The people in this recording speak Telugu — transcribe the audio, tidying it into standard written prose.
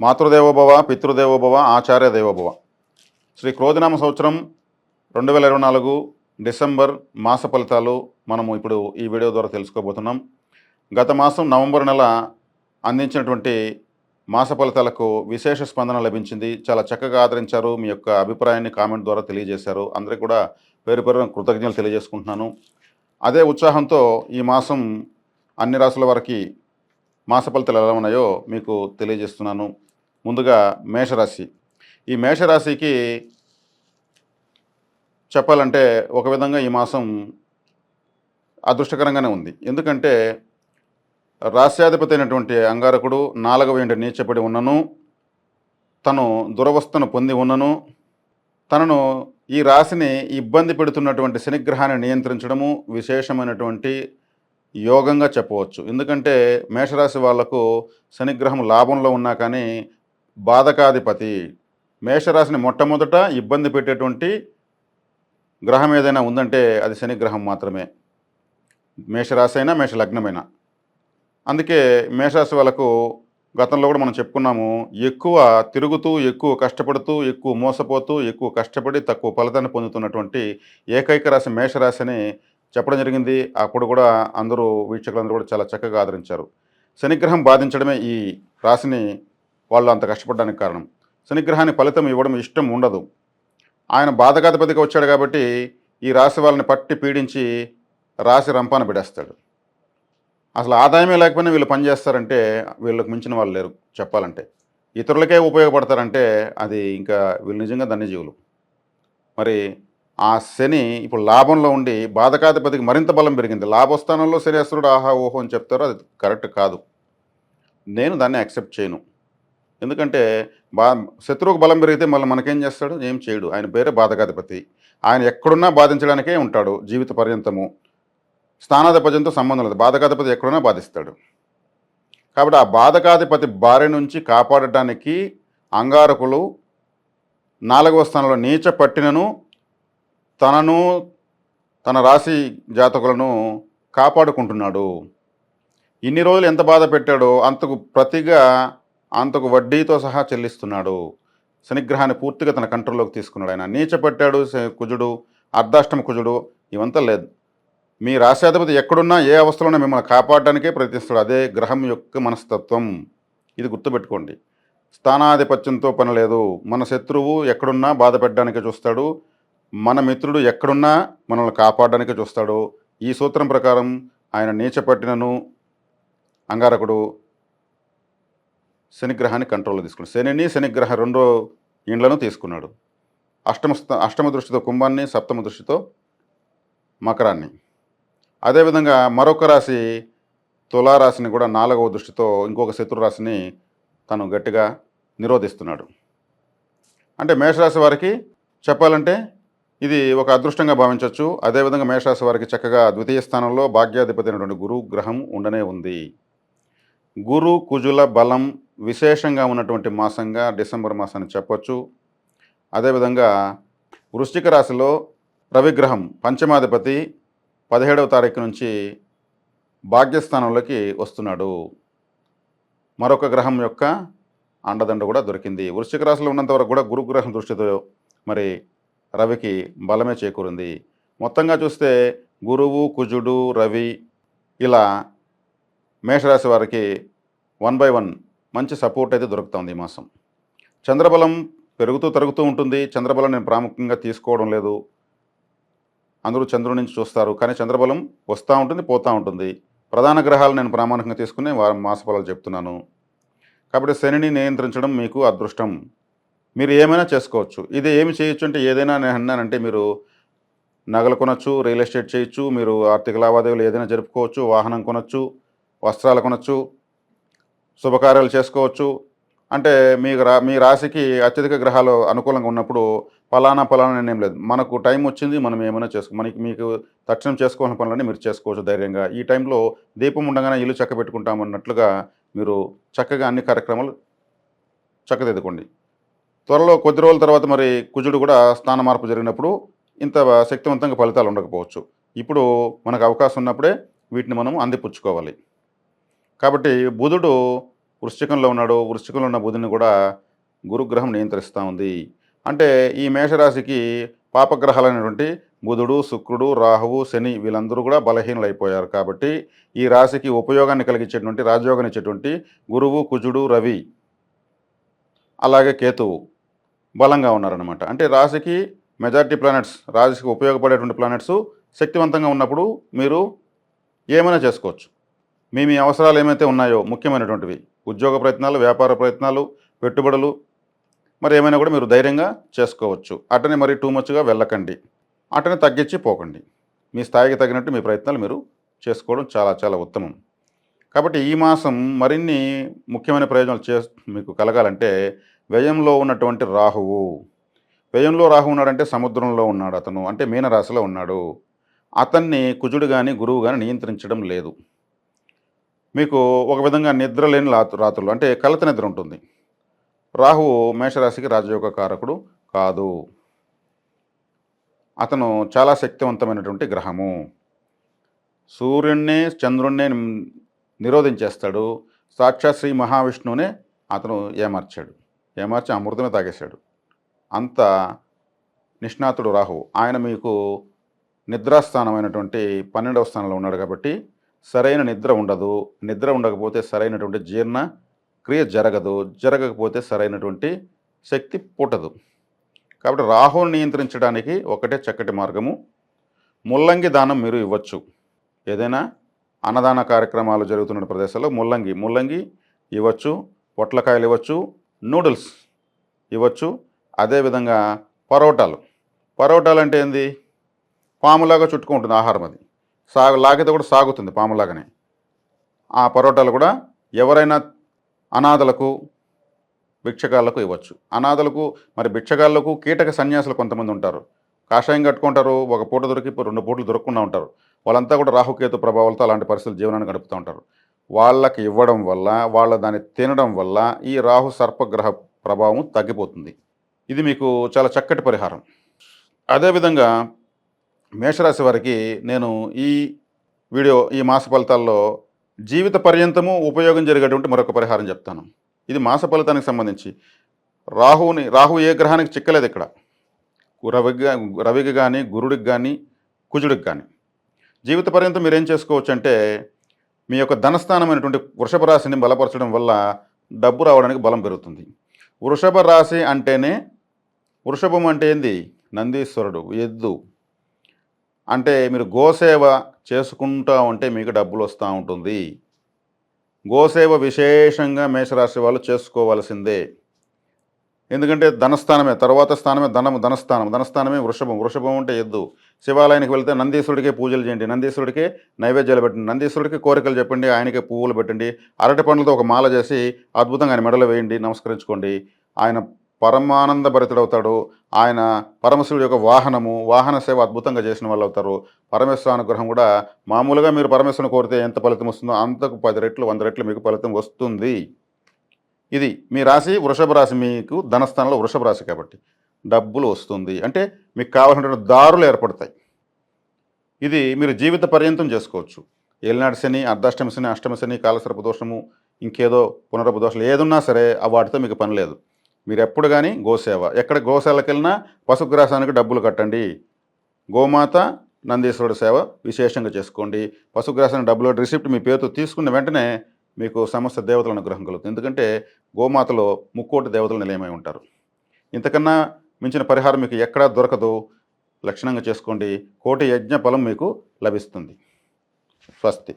మాతృదేవోభవ పితృదేవోభవ ఆచార్య దేవోభవ. శ్రీ క్రోధినామ సంవత్సరం 2024 డిసెంబర్ మాస ఫలితాలు మనము ఇప్పుడు ఈ వీడియో ద్వారా తెలుసుకోబోతున్నాం. గత మాసం నవంబర్ నెల అందించినటువంటి మాస ఫలితాలకు విశేష స్పందన లభించింది. చాలా చక్కగా ఆదరించారు. మీ యొక్క అభిప్రాయాన్ని కామెంట్ ద్వారా తెలియజేశారు. అందరికీ కూడా పేరు పేరున కృతజ్ఞతలు తెలియజేసుకుంటున్నాను. అదే ఉత్సాహంతో ఈ మాసం అన్ని రాసుల వారికి మాస ఫలితాలు ఎలా ఉన్నాయో మీకు తెలియజేస్తున్నాను. ముందుగా మేషరాశి. ఈ మేషరాశికి చెప్పాలంటే ఒక విధంగా ఈ మాసం అదృష్టకరంగానే ఉంది. ఎందుకంటే రాశ్యాధిపతి అయినటువంటి అంగారకుడు 4వ ఇంట నీచపడి ఉన్నను, తను దురవస్థను పొంది ఉన్నను, తనను ఈ రాశిని ఇబ్బంది పెడుతున్నటువంటి శనిగ్రహాన్ని నియంత్రించడము విశేషమైనటువంటి యోగంగా చెప్పవచ్చు. ఎందుకంటే మేషరాశి వాళ్లకు శనిగ్రహం లాభంలో ఉన్నా కానీ బాధకాధిపతి. మేషరాశిని మొట్టమొదట ఇబ్బంది పెట్టేటువంటి గ్రహం ఏదైనా ఉందంటే అది శనిగ్రహం మాత్రమే, మేషరాశి అయినా మేష లగ్నమైనా. అందుకే మేషరాశి వాళ్ళకు గతంలో కూడా మనం చెప్పుకున్నాము, ఎక్కువ తిరుగుతూ, ఎక్కువ కష్టపడుతూ, ఎక్కువ మోసపోతూ, ఎక్కువ కష్టపడి తక్కువ ఫలితాన్ని పొందుతున్నటువంటి ఏకైక రాశి మేషరాశి అని చెప్పడం జరిగింది. అప్పుడు కూడా అందరూ వీక్షకులందరూ కూడా చాలా చక్కగా ఆదరించారు. శనిగ్రహం బాధించడమే ఈ రాశిని వాళ్ళు అంత కష్టపడడానికి కారణం. శనిగ్రహాన్ని ఫలితం ఇవ్వడం ఇష్టం ఉండదు. ఆయన బాధకాధిపతిగా వచ్చాడు కాబట్టి ఈ రాశి వాళ్ళని పట్టి పీడించి రాశి రంపాన పెడేస్తాడు. అసలు ఆదాయమే లేకపోయినా వీళ్ళు పనిచేస్తారంటే వీళ్ళకి మించిన వాళ్ళు లేరు. చెప్పాలంటే ఇతరులకే ఉపయోగపడతారంటే అది ఇంకా వీళ్ళు నిజంగా ధన్యజీవులు. మరి ఆ శని ఇప్పుడు లాభంలో ఉండి బాధకాధిపతికి మరింత బలం పెరిగింది. లాభస్థానంలో శనేశ్వరుడు ఆహా ఓహో అని చెప్తారో అది కరెక్ట్ కాదు. నేను దాన్ని యాక్సెప్ట్ చేయను. ఎందుకంటే శత్రువుకు బలం పెరిగితే మళ్ళీ మనకేం చేస్తాడు? ఏం చేయడు. ఆయన పేరే బాధకాధిపతి. ఆయన ఎక్కడున్నా బాధించడానికే ఉంటాడు జీవిత పర్యంతము. స్థానాధిపత్యంతో సంబంధం లేదు. బాధకాధిపతి ఎక్కడున్నా బాధిస్తాడు. కాబట్టి ఆ బాధకాధిపతి బారి నుంచి కాపాడటానికి అంగారకులు 4వ స్థానంలో నీచ పట్టినను తనను తన రాశి జాతకులను కాపాడుకుంటున్నాడు. ఇన్ని రోజులు ఎంత బాధ పెట్టాడో అంతకు ప్రతిగా అంతకు వడ్డీతో సహా చెల్లిస్తున్నాడు. శనిగ్రహాన్ని పూర్తిగా తన కంట్రోల్లోకి తీసుకున్నాడు. ఆయన నీచపట్టాడు కుజుడు, అర్ధాష్టమ కుజుడు, ఇవంతా లేదు. మీ రాశ్యాధిపతి ఎక్కడున్నా ఏ అవస్థలోనే మిమ్మల్ని కాపాడడానికే ప్రయత్నిస్తాడు. అదే గ్రహం యొక్క మనస్తత్వం. ఇది గుర్తుపెట్టుకోండి. స్థానాధిపత్యంతో పని లేదు. మన శత్రువు ఎక్కడున్నా బాధ పెట్టడానికే చూస్తాడు. మన మిత్రుడు ఎక్కడున్నా మనల్ని కాపాడడానికే చూస్తాడు. ఈ సూత్రం ప్రకారం ఆయన నీచపట్టినను అంగారకుడు శనిగ్రహాన్ని కంట్రోల్లో తీసుకున్నాడు. శనిని శనిగ్రహ 2 ఇండ్లను తీసుకున్నాడు. అష్టమ దృష్టితో కుంభాన్ని, సప్తమ దృష్టితో మకరాన్ని. అదేవిధంగా మరొక రాశి తులారాశిని కూడా 4వ దృష్టితో ఇంకొక శత్రురాశిని తను గట్టిగా నిరోధిస్తున్నాడు. అంటే మేషరాశి వారికి చెప్పాలంటే ఇది ఒక అదృష్టంగా భావించవచ్చు. అదేవిధంగా మేషరాశి వారికి చక్కగా ద్వితీయ స్థానంలో భాగ్యాధిపతి అయినటువంటి గురు గ్రహం ఉండనే ఉంది. గురు కుజుల బలం విశేషంగా ఉన్నటువంటి మాసంగా డిసెంబర్ మాసాన్ని చెప్పొచ్చు. అదేవిధంగా వృశ్చిక రాశిలో రవిగ్రహం పంచమాధిపతి 17వ తారీఖు నుంచి భాగ్యస్థానంలోకి వస్తున్నాడు. మరొక గ్రహం యొక్క అండదండ కూడా దొరికింది. వృశ్చిక రాశిలో ఉన్నంత వరకు కూడా గురుగ్రహం దృష్టితో మరి రవికి బలమే చేకూరింది. మొత్తంగా చూస్తే గురువు, కుజుడు, రవి ఇలా మేషరాశి వారికి 1 by 1 మంచి సపోర్ట్ అయితే దొరుకుతుంది ఈ మాసం. చంద్రబలం పెరుగుతూ తరుగుతూ ఉంటుంది. చంద్రబలం నేను ప్రాముఖ్యంగా తీసుకోవడం లేదు. అందరూ చంద్రుడి నుంచి చూస్తారు, కానీ చంద్రబలం వస్తూ ఉంటుంది, పోతూ ఉంటుంది. ప్రధాన గ్రహాలు నేను ప్రామాణికంగా తీసుకుని మాసఫలాలు చెప్తున్నాను. కాబట్టి శనిని నియంత్రించడం మీకు అదృష్టం. మీరు ఏమైనా చేసుకోవచ్చు. ఇది ఏమి చేయొచ్చు అంటే ఏదైనా నేను అన్నానంటే మీరు నగలు కొనొచ్చు, రియల్ ఎస్టేట్ చేయొచ్చు, మీరు ఆర్థిక లావాదేవీలు ఏదైనా జరుపుకోవచ్చు, వాహనం కొనొచ్చు, వస్త్రాలు కొనొచ్చు, శుభకార్యాలు చేసుకోవచ్చు. అంటే మీ రాశికి అత్యధిక గ్రహాలు అనుకూలంగా ఉన్నప్పుడు ఫలానా ఏం లేదు. మనకు టైం వచ్చింది, మనం ఏమైనా మీకు తక్షణం చేసుకోవాల్సిన పనులన్నీ మీరు చేసుకోవచ్చు ధైర్యంగా. ఈ టైంలో దీపం ఉండగానే ఇల్లు చక్కబెట్టుకుంటామన్నట్లుగా మీరు చక్కగా అన్ని కార్యక్రమాలు చక్కదిద్దుకోండి. త్వరలో కొద్ది రోజుల తర్వాత మరి కుజుడు కూడా స్థాన మార్పు జరిగినప్పుడు ఇంత శక్తివంతంగా ఫలితాలు ఉండకపోవచ్చు. ఇప్పుడు మనకు అవకాశం ఉన్నప్పుడే వీటిని మనం అందిపుచ్చుకోవాలి. కాబట్టి బుధుడు వృశ్చికంలో ఉన్నాడు. వృశ్చికంలో ఉన్న బుధుడిని కూడా గురుగ్రహం నియంత్రిస్తూ ఉంది. అంటే ఈ మేషరాశికి పాపగ్రహాలైనటువంటి బుధుడు, శుక్రుడు, రాహువు, శని వీళ్ళందరూ కూడా బలహీనులైపోయారు. కాబట్టి ఈ రాశికి ఉపయోగాన్ని కలిగించేటువంటి, రాజయోగాన్ని ఇచ్చేటువంటి గురువు, కుజుడు, రవి, అలాగే కేతువు బలంగా ఉన్నారనమాట. అంటే రాశికి మెజారిటీ ప్లానెట్స్, రాశికి ఉపయోగపడేటువంటి ప్లానెట్స్ శక్తివంతంగా ఉన్నప్పుడు మీరు ఏమైనా చేసుకోవచ్చు. మీ అవసరాలు ఏమైతే ఉన్నాయో ముఖ్యమైనటువంటివి, ఉద్యోగ ప్రయత్నాలు, వ్యాపార ప్రయత్నాలు, పెట్టుబడులు, మరి ఏమైనా కూడా మీరు ధైర్యంగా చేసుకోవచ్చు. అటనే మరి టూ మచ్గా వెళ్ళకండి, అటనే తగ్గించి పోకండి. మీ స్థాయికి తగినట్టు మీ ప్రయత్నాలు మీరు చేసుకోవడం చాలా చాలా ఉత్తమం. కాబట్టి ఈ మాసం మరిన్ని ముఖ్యమైన ప్రయోజనాలు మీకు కలగాలంటే వ్యయంలో ఉన్నటువంటి రాహువు, వ్యయంలో రాహువు ఉన్నాడంటే సముద్రంలో ఉన్నాడు అతను, అంటే మీనరాశిలో ఉన్నాడు. అతన్ని కుజుడు కానీ గురువు కానీ నియంత్రించడం లేదు. మీకు ఒక విధంగా నిద్ర లేని రాత్రులు, అంటే కలత నిద్ర ఉంటుంది. రాహువు మేషరాశికి రాజయోగ కారకుడు కాదు. అతను చాలా శక్తివంతమైనటువంటి గ్రహము. సూర్యుడిని, చంద్రుణ్ణి నిరోధించేస్తాడు. సాక్షాత్ శ్రీ మహావిష్ణువునే అతను ఏమార్చి అమృతమే తాగేశాడు. అంత నిష్ణాతుడు రాహువు. ఆయన మీకు నిద్రాస్థానమైనటువంటి 12వ స్థానంలో ఉన్నాడు. కాబట్టి సరైన నిద్ర ఉండదు. నిద్ర ఉండకపోతే సరైనటువంటి జీర్ణ క్రియ జరగకపోతే సరైనటువంటి శక్తి పుట్టదు. కాబట్టి రాహువుని నియంత్రించడానికి ఒకటే చక్కటి మార్గము, ముల్లంగి దానం మీరు ఇవ్వచ్చు. ఏదైనా అన్నదాన కార్యక్రమాలు జరుగుతున్న ప్రదేశాల్లో ముల్లంగి ఇవ్వచ్చు, పొట్లకాయలు ఇవ్వచ్చు, నూడిల్స్ ఇవ్వచ్చు. అదేవిధంగా పరోటాలు అంటే ఏంది, పాములాగా చుట్టుకుంటుంది ఆహారం. అది లాగితే కూడా సాగుతుంది పాములాగానే. ఆ పరోటాలు కూడా ఎవరైనా అనాథలకు, భిక్షగాళ్లకు ఇవ్వచ్చు. అనాథలకు, మరి భిక్షగాళ్లకు కీటక సన్యాసులు కొంతమంది ఉంటారు. కాషాయం కట్టుకుంటారు, ఒక పూట దొరికి 2 పూటలు దొరకకుండా ఉంటారు. వాళ్ళంతా కూడా రాహుకేతు ప్రభావాలతో అలాంటి పరిస్థితులు జీవనాన్ని గడుపుతూ ఉంటారు. వాళ్ళకి ఇవ్వడం వల్ల, వాళ్ళ దాన్ని తినడం వల్ల ఈ రాహు సర్పగ్రహ ప్రభావం తగ్గిపోతుంది. ఇది మీకు చాలా చక్కటి పరిహారం. అదేవిధంగా మేషరాశి వారికి నేను ఈ మాస ఫలితాల్లో జీవిత పర్యంతము ఉపయోగం జరిగేటువంటి మరొక పరిహారం చెప్తాను. ఇది మాస ఫలితానికి సంబంధించి. రాహు ఏ గ్రహానికి చిక్కలేదు ఇక్కడ. రవికి కానీ, గురుడికి కానీ, కుజుడికి కానీ. జీవిత పర్యంతం మీరేం చేసుకోవచ్చు అంటే, మీ యొక్క ధనస్థానమైనటువంటి వృషభ రాశిని బలపరచడం వల్ల డబ్బు రావడానికి బలం పెరుగుతుంది. వృషభ రాశి అంటేనే, వృషభం అంటే ఏంది, నందీశ్వరుడు, ఎద్దు. అంటే మీరు గోసేవ చేసుకుంటూ ఉంటే మీకు డబ్బులు వస్తూ ఉంటుంది. గోసేవ విశేషంగా మేషరాశి వాళ్ళు చేసుకోవాల్సిందే. ఎందుకంటే ధనస్థానమే, తర్వాత స్థానమే ధనస్థానమే వృషభం అంటే ఎద్దు. శివాలయానికి వెళ్తే నందీశ్వరుడికే పూజలు చేయండి, నందీశ్వరుడికే నైవేద్యాలు పెట్టండి, నందీశ్వరుడికి కోరికలు చెప్పండి, ఆయనకే పువ్వులు పెట్టండి, అరటి పండ్లతో ఒక మాల చేసి అద్భుతంగా ఆయన మెడలో వేయండి, నమస్కరించుకోండి. ఆయన పరమానంద భరితుడవుతాడు. ఆయన పరమశివుడి యొక్క వాహన సేవ అద్భుతంగా చేసిన వాళ్ళు అవుతారు. పరమేశ్వర అనుగ్రహం కూడా మామూలుగా మీరు పరమేశ్వరుని కోరితే ఎంత ఫలితం వస్తుందో అంతకు 10 రెట్లు 100 రెట్లు మీకు ఫలితం వస్తుంది. ఇది మీ రాశి వృషభ రాశి, మీకు ధనస్థానంలో వృషభ రాశి కాబట్టి డబ్బులు వస్తుంది. అంటే మీకు కావాల్సినటువంటి దారులు ఏర్పడతాయి. ఇది మీరు జీవిత పర్యంతం చేసుకోవచ్చు. ఏలినాటి శని, అర్ధాష్టమి శని, అష్టమ శని, కాలసర్ప దోషము, ఇంకేదో పునరపు దోషాలు ఏదున్నా సరే వాటితో మీకు పని లేదు. మీరు ఎప్పుడు కానీ గోసేవ, ఎక్కడ గోశాలకు వెళ్ళినా పశుగ్రాసానికి డబ్బులు కట్టండి. గోమాత, నందీశ్వరుడు సేవ విశేషంగా చేసుకోండి. పశుగ్రాసానికి డబ్బులు రిసిప్ట్ మీ పేరుతో తీసుకున్న వెంటనే మీకు సమస్త దేవతల అనుగ్రహం కలుగుతుంది. ఎందుకంటే గోమాతలో 3,000,000 దేవతలు నిలయమై ఉంటారు. ఇంతకన్నా మించిన పరిహారం మీకు ఎక్కడా దొరకదు. లక్షణంగా చేసుకోండి. 1,000,000 యజ్ఞ ఫలం మీకు లభిస్తుంది. స్వస్తి.